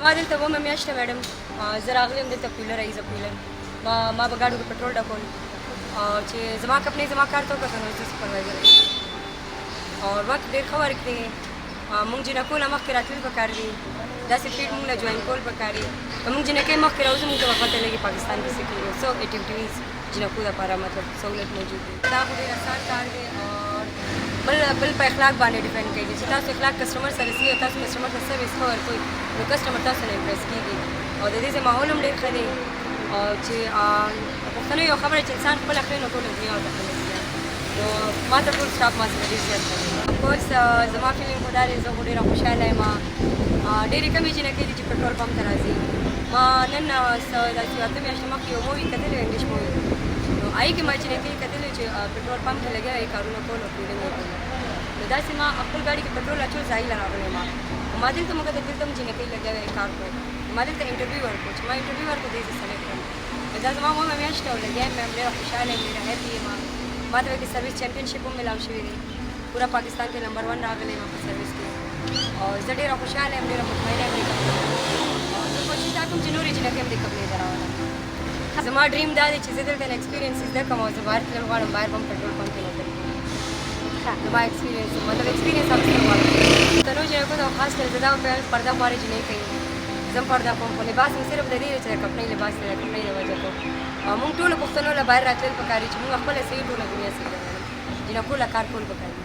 ما دلته اومه میاشت ده میډم زه راغلی یم دلته پیلر ایزه پیلر ما به ګاډو کې پټرول ډکول چې زما کمپنۍ زما کار ته وکتل نو زه سپروایزر او وخت ډېر ښه ورکړي مونږ جنکو نه مخکې راتلل پکار دي داسې فیلډ مونږ له جوین کول پکار دي که مونږ جنکۍ مخکې راوځو مونږ ته به پته لګي پاکستان کې څه کېږي څو اکټیویټیز جنکو دپاره مطلب سہولت موجود دی دا خو ډېر اسان کار دی بل په اخلاق باندې ډیپینډ کوي چې تاسو اخلاق کسټمر سره سي او تاسو کسټمر ته سروس ښه ورکوئ نو کسټمر تاسو نه امپریس کېږي او د دې ځای ماحول هم ډېر ښه دی او چې پښتنو یو خبره چې انسان خپل اخلي نو ټوله دنیا ورته خپله نو ما ته ټول سټاف ما سره ډېر زیات کوي افکورس زما فیلینګ خو دا دی زه خو ډېره خوشحاله یم ډېرې کمې جنکۍ دي چې پټرول پمپ ته راځي ما نن داسې اته میاشتې مخکې یو مووي کتلی و انګلیش مووي نو هغې کې ما جنکۍ کتلی چې پټرول پمپ ته لګیا یې کارونه کول او فیلینګ یې کول نو داسې ما خپل ګاډي کې پټرول اچول ځای له راغلی یم ما دلته موږ ته دلته هم جنکۍ لګیا وی کار کوو ما دلته انټرویو ورکړو چې ما انټرویو ورکړو دی زه سلیکټ کړم دا زما اومه میاشت ده او لګیا یم ډېره خوشحاله یم ډېره هیپي یم ما ته کې سروس چیمپینشپ هم ملاو شوی دی پورا پاکستان کې نمبر 1 راغلی یم په سروس کې او زه ډېره خوشحاله یم ډېره مطمئنه یم زه کوشش دا کوم چې نورې جنکۍ هم دې کمپنۍ ته راولم زما ډریم دا دی چې زه دلته ایکسپیرینس زده کړم او زه بهر تلل غواړم بهر به هم پټرول پمپ کې نوکري کوم زما ایکسپیرینس مطلب ایکسپیرینس اخیستل غواړم پښتنو جنکو ته خاص کر زه دا پرده غواړي چې نه کوي زه هم پرده کوم خو لباس مې صرف د دې دی چې د کمپنۍ لباس دی د کمپنۍ د وجه کوم موږ ټولو پښتنو له بهر راتلل پکار دي چې موږ خپله صحیح ټوله دنیا صحیح کړو جنکو له کار کول پکار دي